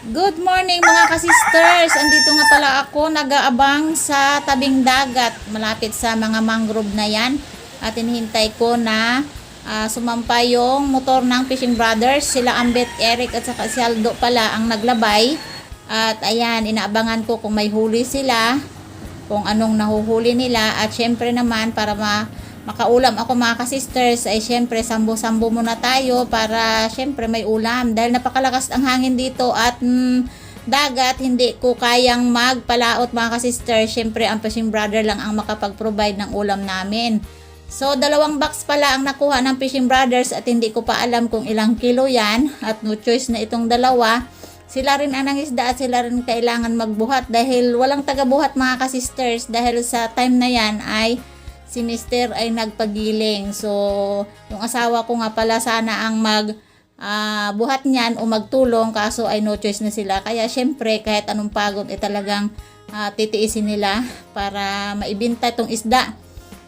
Good morning mga ka-sisters! Andito nga pala ako nag-aabang sa tabing dagat malapit sa mga mangrove na yan at hinihintay ko na sumampa yung motor ng Fishing Brothers. Sila Ambet, Eric at saka si Aldo pala ang naglabay at ayan, inaabangan ko kung may huli sila, kung anong nahuhuli nila at syempre naman para makaulam ako mga ka-sisters ay syempre sambo-sambo muna tayo para syempre may ulam dahil napakalakas ang hangin dito at dagat, hindi ko kayang magpalaot mga ka-sisters. Syempre ang Fishing Brother lang ang makapag-provide ng ulam namin. So 2 box pala ang nakuha ng Fishing Brothers at hindi ko pa alam kung ilang kilo yan at no choice na itong dalawa. Sila rin ang nangisda at sila rin kailangan magbuhat dahil walang taga-buhat mga ka-sisters dahil sa time na yan ay si Mister ay nagpagiling. So, yung asawa ko nga pala sana ang buhat niyan o magtulong kaso ay no choice na sila. Kaya syempre kahit anong pagod ay talagang titiisin nila para maibinta itong isda.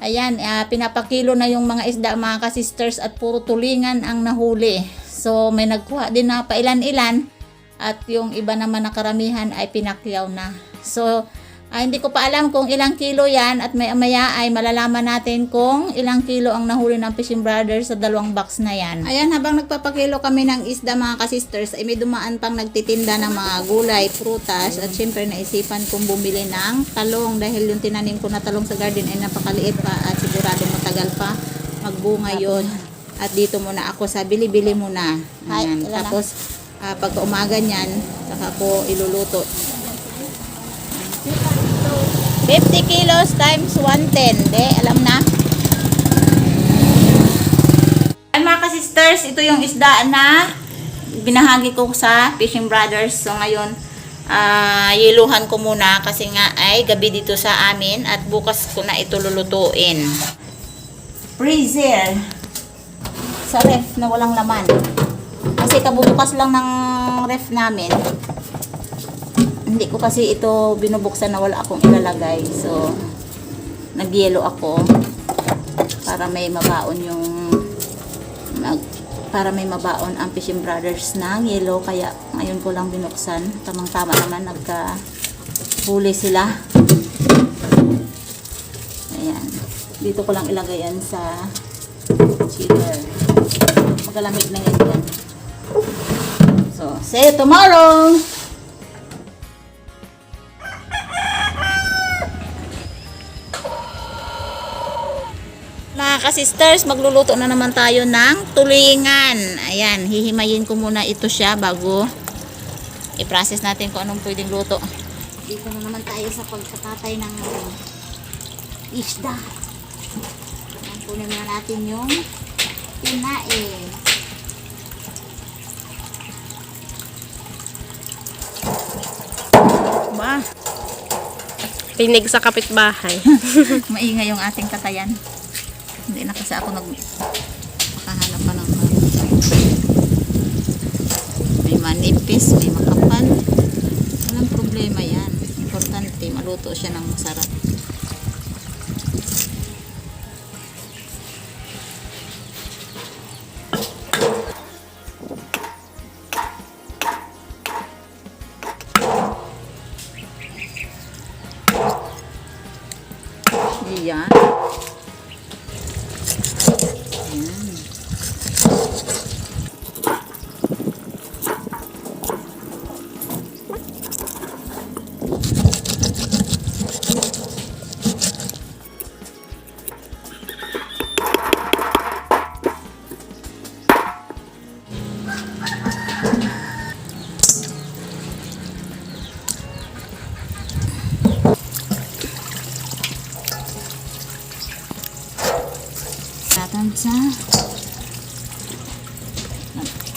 Ayan, pinapakilo na yung mga isda mga ka-sisters at puro tulingan ang nahuli. So, may nagkuha din na pailan-ilan at yung iba naman na karamihan ay pinakyaw na. So, hindi ko pa alam kung ilang kilo yan at maya ay malalaman natin kung ilang kilo ang nahuli ng Fishing Brothers sa 2 box na yan. Ayan, habang nagpapakilo kami ng isda mga ka-sisters ay may dumaan pang nagtitinda ng mga gulay, prutas at syempre naisipan kong bumili ng talong dahil yung tinanim ko na talong sa garden ay napakaliit pa at sigurado matagal pa magbunga yun. At dito muna ako sa bili-bili muna. Ayan. Tapos pagka umaga niyan saka ko iluluto. 50 kilos times 110. Alam na. Mga ka-sisters, ito yung isda na binahagi ko sa Fishing Brothers. So ngayon, yiluhan ko muna kasi nga ay gabi dito sa amin at bukas ko na ito lulutuin. Freezer. Sa ref na walang laman. Kasi kabubukas lang ng ref namin. Hindi ko kasi ito binubuksan na wala akong ilalagay. So, nagyelo ako para may mabaon ang Fishing Brothers ng yelo. Kaya ngayon ko lang binuksan. Tamang-tama naman nagkahuli sila. Ayan. Dito ko lang ilagay yan sa chiller. Magalamig na yan. So, see you tomorrow! Mga ka-sisters, magluluto na naman tayo ng tulingan. Ayan, hihimayin ko muna ito siya bago i-process natin kung anong pwedeng luto. Dito na naman tayo sa pagkakatay ng isda. Ayan, kunin na natin yung tinae. Ba? Pinig sa kapitbahay. Maingay yung ating katayan. Hindi na kasi ako makahanap pa ng may manipis, may makapal. Walang problema yan. Importante, maluto siya ng masarap. Yan. Tatansa.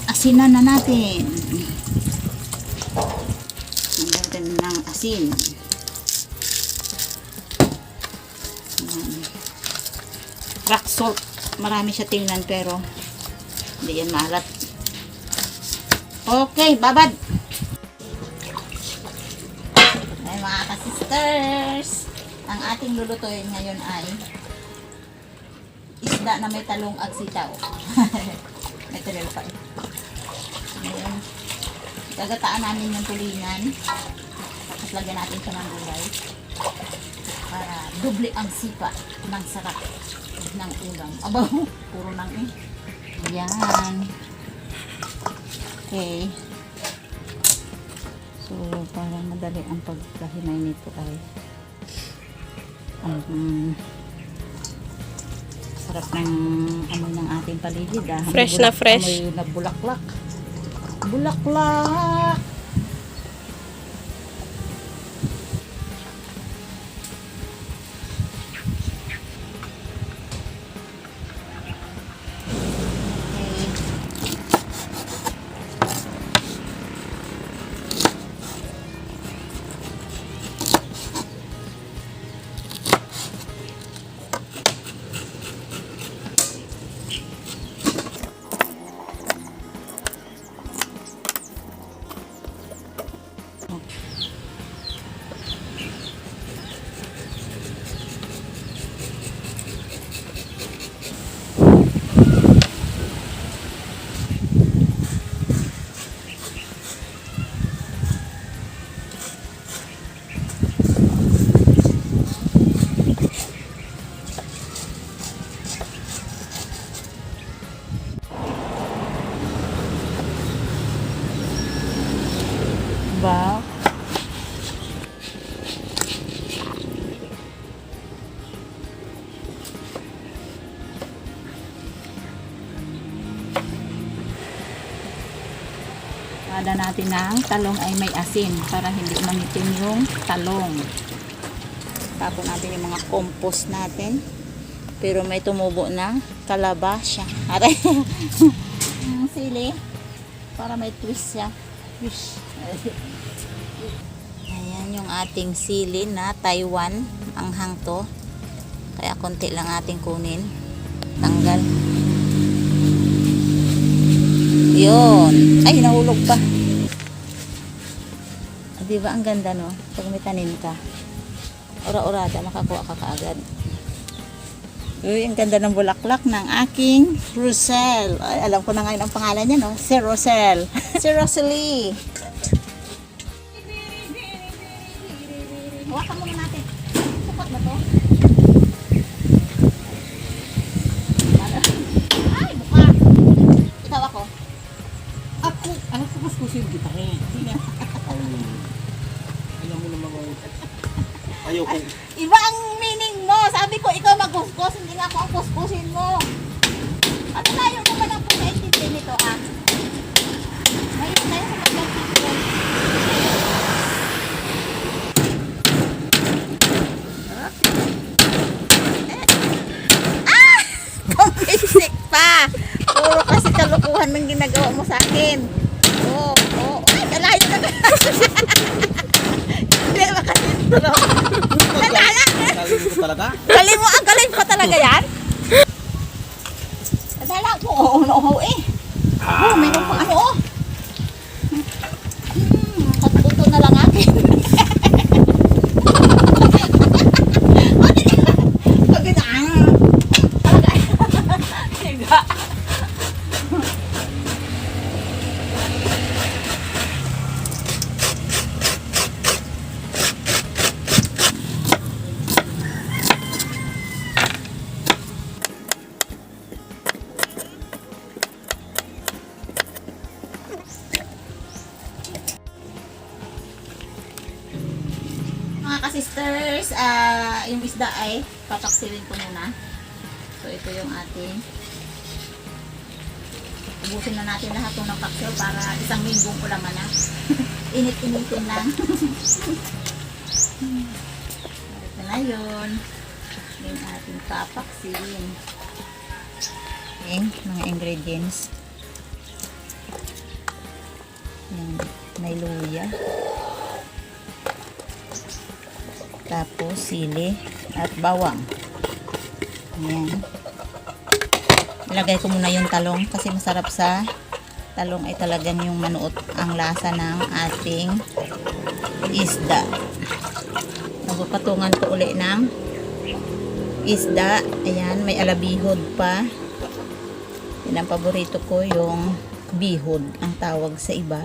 Asinan na natin. Nagdagan ng asin. Rock salt. Marami siya tingnan pero hindi yan maalat. Okay, babad. Ay mga ka-sisters, ang ating lulutuin ngayon ay isda na may talong at sitaw. May talong pa. Ayan. Gagataan namin yung tulingan. Tapos lagyan natin siya ng gulay. Para doble ang sipa ng sarap ng ulam. Aba, puro nang eh. Yan. Okay. So, para madali ang pagkahinay nito ay sarap ng ano ng ating paligid. Fresh na fresh. Amoy na bulaklak. Bulaklak! Ba? Ada natin ng talong ay may asin para hindi manitin yung talong. Tapon natin yung mga compost natin. Pero may tumubo na kalabasya. Aray. Ang sili. Para may twist siya. Wish. Ayan yung ating sili na Taiwan. Ang hangto. Kaya konti lang ating kunin. Tanggal. Yun. Ay, nahulog pa. Diba ang ganda, no? Pag may tanim ka. Ora-orada, makakuha ka kaagad. Uy, ang ganda ng bulaklak ng aking Rosel. Ay, alam ko na ngayon ang pangalan niya, no? Si Rosel. Si Rosalie. Hawakan muna natin. Sukat ba to? Ay, buka. Ikaw ako. Ano ko kuskusin kita eh? Hindi na. Alam mo naman ako. Ayaw ko. Iba ang meaning mo. Sabi ko, ikaw magkuskus. Hindi nga ako ang kuskusin mo. At tayo naman ang pagkaintindi nito, ah. Ngayon tayo sa pagkaintindi. Ah! Kumisik pa! Puro kasi kalukuhan ng ginagawa mo sa akin. Oo, oo. Ay, kalayo na ka. Hindi makasintulog. Nalala! Galing ko talaga? Galing mo, ang galing pa talaga yan? Nadala ko, oo, eh. Oh, meron pa ano, oh. Katuto na lang akin. Pagod na. Talaga. Higa. Mga ka-sisters, yung isda ay papaksilin ko muna. So, ito yung ating ubusin na natin lahat ng paksil para isang linggong ulaman na. Init-initin lang. Ito na yun. Yung ating papaksilin. Okay, mga ingredients. Yan, may luya. Tapos sili at bawang. Ayan. Ilagay ko muna yung talong kasi masarap sa talong ay talagang yung manuot ang lasa ng ating isda. Magpapatungan ko uli ng isda. Ayan, may alabihod pa. Yan ang paborito ko, yung bihod ang tawag sa iba.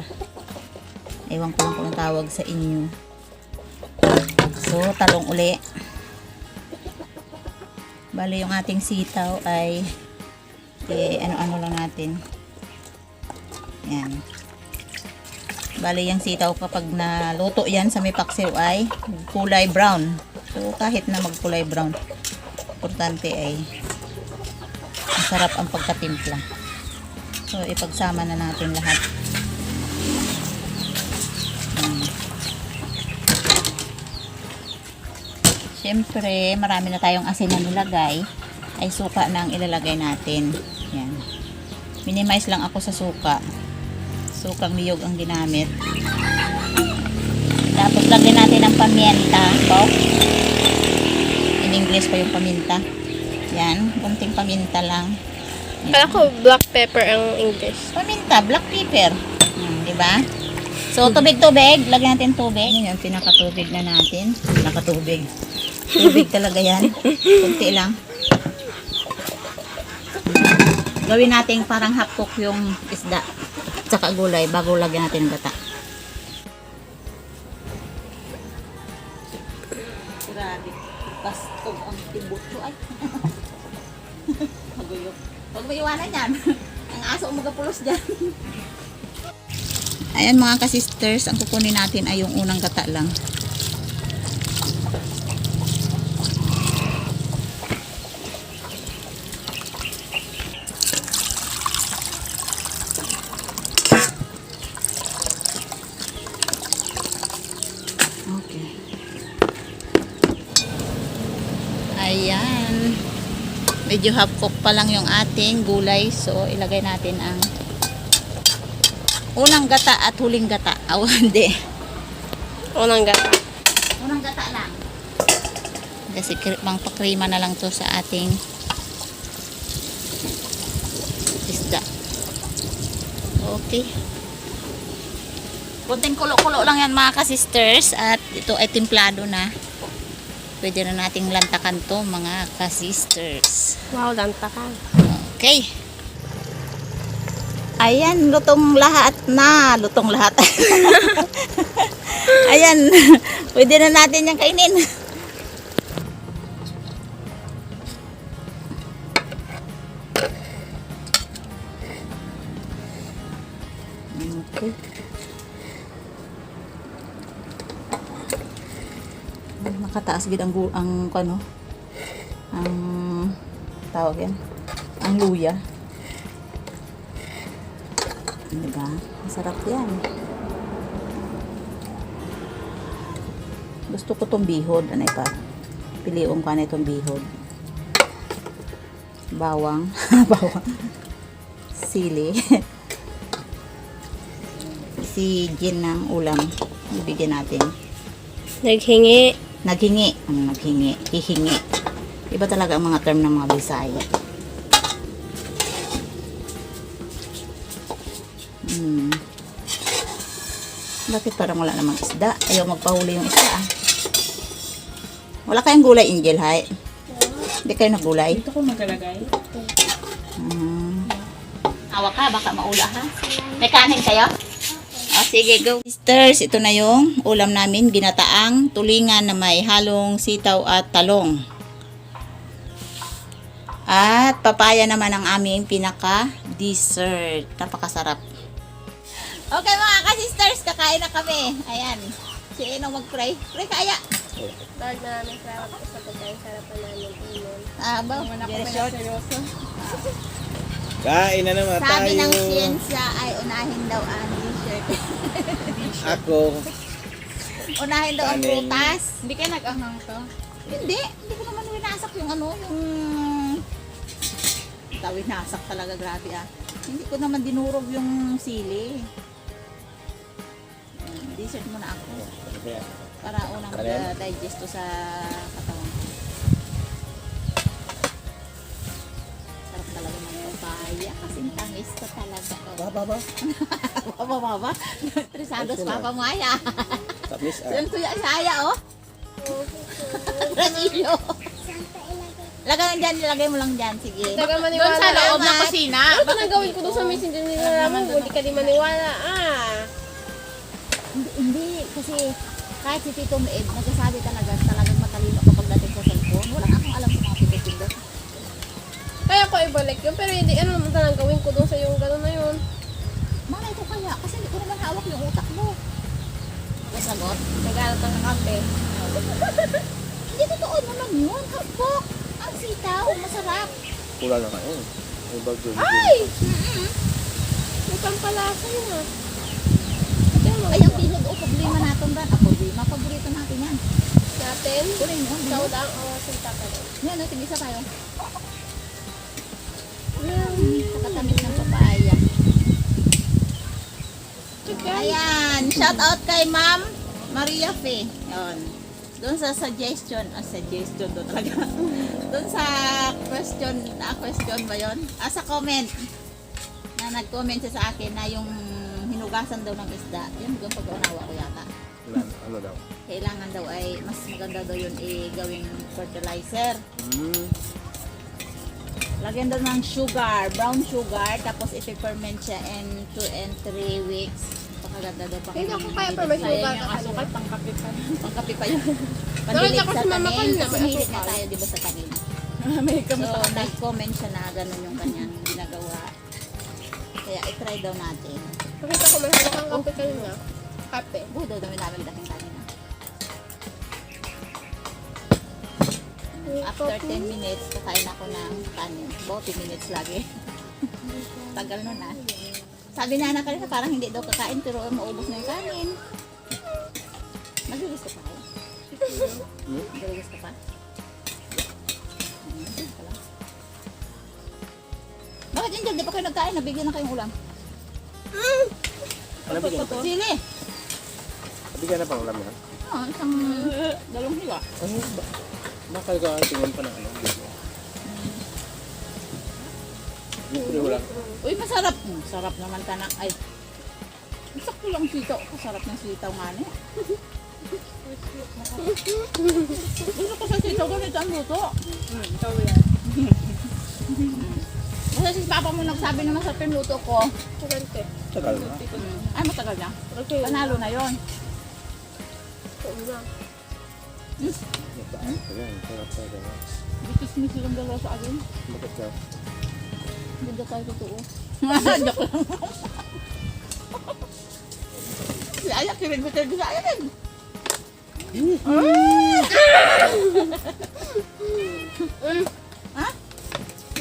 Ewan ko lang kung ang tawag sa inyo. So, talong uli. Bali, yung ating sitaw ay ano-ano lang natin. Yan. Bali, yung sitaw kapag naluto yan sa may paksiw ay kulay brown. So, kahit na magkulay brown, importante ay masarap ang pagkatimpla. So, ipagsama na natin lahat. Siyempre, marami na tayong asin na nilagay, ay suka na ang ilalagay natin. Yan. Minimize lang ako sa suka. Sukang niyog ang ginamit. Tapos, lagyan natin ang paminta. In English pa yung paminta. Yan. Kunting paminta lang. Kala ko black pepper ang English. Paminta, black pepper. Diba? So, tubig-tubig. Lagyan natin tubig. Yan, pinakatubig na natin. Pinakatubig. Tubig talaga yan. Kunti lang. Gawin natin parang half cook yung isda at saka gulay bago lagyan natin ng gata. Grabe. Bastog ang tibutso ay. Maguyok. Huwag mo iwanan yan. Ang aso umagapulos dyan. Ayan mga ka-sisters, ang kukunin natin ay yung unang gata lang. Okay. Ayan. Medyo half cook pa lang yung ating gulay. So, ilagay natin ang unang gata at huling gata. Hindi. Unang gata. Unang gata lang. Kasi pakrima na lang to sa ating isda. Okay. Kunting kulo-kulo lang yan mga ka-sisters. At ito ay timplado na. Pwede na nating lantakan to mga ka-sisters. Wow, lanta ka. Okay. Ayan, lutong lahat na. Lutong lahat. Ayan, pwede na natin yung kainin. Okay. Nakataas gid ang ano, ang tawag yan, ang luya. Diba? Masarap yan. Gusto ko tong bihod. Ano pa? Piliung ko na itong bihod. Bawang. Bawang. Sili. Si Jin ng ulam. Ibigyan natin. Naghingi. Naghingi. Ano naghingi? Hihingi. Iba talaga ang mga term ng mga Bisaya. Bakit parang wala namang isda? Ayaw magpahuli yung isda ah. Wala kayong gulay, Angel, hay? Hindi kayo naggulay? Dito ko magalagay. Awa ka, baka maula ha? May kanin kayo? O, sige, go. Sisters, ito na yung ulam namin. Ginataang tulingan na may halong sitaw at talong. At papaya naman ang aming pinaka-dessert. Napakasarap. Okay mga ka-sisters, kakain na kami. Ayan. Si Eno mag-pray. Pray kaya. Lord, maraming salamat po sa pagkain sarapan namin. Amen. Ba? Very short. Kain na naman tayo. Sabi ng siyensya ay unahin daw ang dessert. Ako. Unahin daw ang Kanin. prutas. Hindi kayo nag-ahang to? Hindi. Hindi ko naman winasak yung ano, yung... Winasak talaga, grabe ah. Hindi ko naman dinurog yung sili. Dessert muna ako. Para unang mag-digest to sa katawan ko. Sarap talaga ng papaya. Kasing tamis ko talaga. Baba. Baba. Trisados papa mo aya. Tamis ah. Yan tuya saya oh. Ranillo. Lagay dyan, nilagay mo lang dyan. Sige. Taga maniwala. Doon sa loob ng Salamat. kusina. Ano nagawin ko doon sa messenger nila mo? Hindi ka di maniwala. Ah. Hindi, kasi kahit si Tito Ed, nagsasabi talagang matalino kapag dating sa cellphone. Wala akong alam sa mga pindot-pindot. Kaya ko ibalik yun, pero hindi, ano naman talagang gawin ko doon sa yung gano'n na yun. Malay ko kaya, kasi hindi ko naman hawak yung utak mo. Kasagot? Nag-aaral ng kape. Hindi totoo naman yun. Hapok. Ang sitaw, masarap. Pula na kayo. May bagyo. Ay! May pampalasa yun ah. Ay, ang bilog o problema natin ba? Ako, paborito natin yan. Natin, Kunin mo, bilog. saudang o sinta ka rin. Yan, no, tigisa tayo. Nakatamis ng papaya. Ayan, shout out kay Ma'am Maria Fe. Yun. Doon sa suggestion doon talaga. Doon sa question ba yun? Sa comment. Na nag-comment siya sa akin na yung hinugasan daw ng isda. Yun, doon pag-unawa ko yata. Ano daw? Kailangan daw ay mas maganda daw yun gawing fertilizer. Lagyan daw ng sugar, brown sugar, tapos i-ferment siya in 2 and 3 weeks. Pakaganda daw. Hindi ako kaya pa may sugar Yung asukal, pangkape pa. Pangkapi pa yun. Nakita Pandilig ko sa si Mama tanim. kanina, Kasi may hilit na asukal. tayo, di ba, sa tanim. May So, nag-comment siya na ganun yung kanyang ginagawa. Kaya i-try daw natin. Nakita ko may hawak ang kape kanina. Kape. Daw dami namin dating kanina. After 10 minutes, kakain ako ng kanin. 40 minutes lagi. Tagal nun ah. Sabi na anak kanina parang hindi daw kakain pero maubos na yung kanin. Maglilis ka pa kayo? Maglilis ka pa? Bakit Angel? Di pa kayo nagkain? Nabigyan na kayong ulam. Ano bigyan pa? Sili! Bigyan na pang ulam yan? Isang dalawang hiwa. Ano ba? Bakal ka tingin pa na ano? Hindi wala. Uy, masarap. Sarap naman tanak. Ay, sakto lang sitaw. Masarap ng sitaw nga niya. Gusto ko sa sitaw ganito ang luto. Ikaw yan. Kasi si Papa mo nagsabi na masarap yung luto ko. Kurante. Tagal na. Ay, matagal na. Okay. Panalo na yon. Oo na. Ayan, sarap sa ganyan. Bitis-mis silang dalawa sa akin. Bakit ka? Hindi tayo totoo. Joke lang. Si Aya, kilig-kilig sa Aya rin. Ha?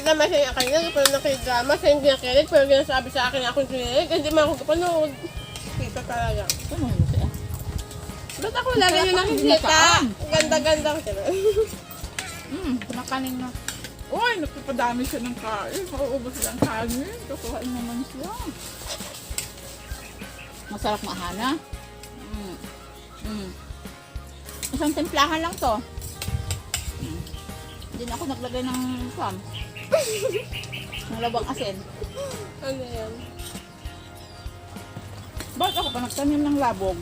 Naman siya yung kanina, pero nakidrama, siya yung ginakilig, pero ginasabi sa akin akong kinilig, hindi man ako kapanood. Kita talaga. Ano yun siya? Ba't ako lagi yung nakikita? Ganda-ganda ko siya. Kumakanin na. Uy, nagpapadami siya ng kain. Mauubos lang kanin. Kukuhain naman siya. Masarap mahana. Isang templahan lang to. Hindi na ako naglagay ng pam. Ng labang asin. Ano yan? Bakit ako pa nagtanim ng labog?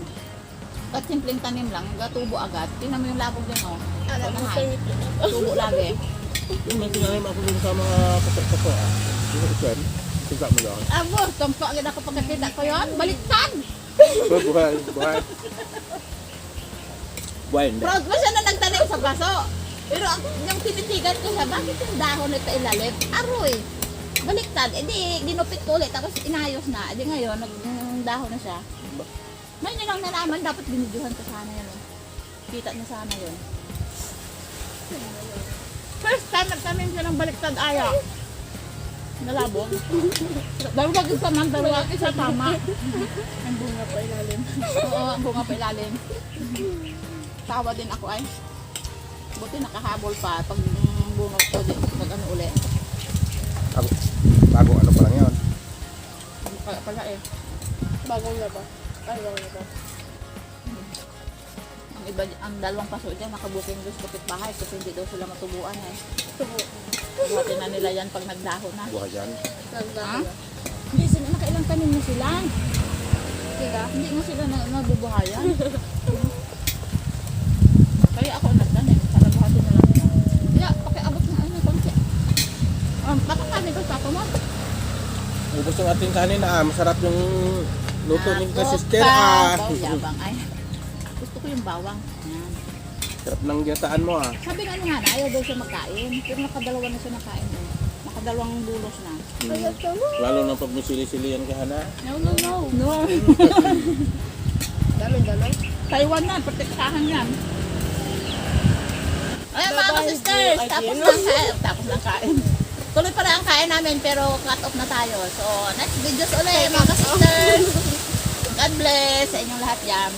At simpleng tanim lang, gatubo agad. Tingnan mo yung labog din, oh. Alam mo, Unahan. Tubo lagi. Yung may tinalim ako dun sa mga patok-pato ah. Yung iswem, tiga mo lang. Abo, tampo agad ako pagkakita ko yun. Baliktad! Buhay, buhay. Buhay, hindi. Proud mo siya na nagtanim sa baso. Pero yung tinitigan ko siya, bakit yung dahon na ito ilalim? Aroy! Baliktad. E di, ginupit ko ulit. Tapos inayos na. E di ngayon, nagdahon na siya. May nilang nalaman, dapat binidyohan ko sana yun. Kita niya sana yun. First time nagtanim siya ng baliktad Aya. Nalabog. Dalawa isa man, dalawa isa tama. Ang bunga pa ilalim. Oo, ang bunga pa ilalim. Tawa din ako ay. Buti nakahabol pa pag bunga ko din. Pag ano uli. Bago ano pa lang yun. Pala eh. Bagong na ba? Bagong na ba? Ang iba, ang dalawang paso dyan, nakabuking doon sa kapitbahay kasi hindi daw sila matubuan eh. Buhatin na nila yan pag nagdahon na. Buhay yan. Nagdaan na. Hindi sila, nakailang tanim na sila. Sila? Hindi nga sila nabubuhayan. Kaya ako nagtanim, para buhatin na lang nila. Kaya, pakiabot na ano, konti. Baka kami ko, papa mo. Ubus yung ating kanin ah. Masarap yung Luto ni ka Ako sister pa. ah. Yabang ay. Gusto ko yung bawang. Yan. Sarap ng ginataan mo ah. Sabi nga nga na, ayaw daw siya magkain. Pero nakadalawa na siya nakain. Nakadalawang bulos na. Lalo na pag may sili-silian ka na. No. Dami. Taiwan na, protektahan yan. Ayan mga ka-sisters, tapos ng kain. Tuloy pa rin ang kain namin pero cut off na tayo. So, next videos ulit mga ka-sisters. God bless sa inyong lahat yan.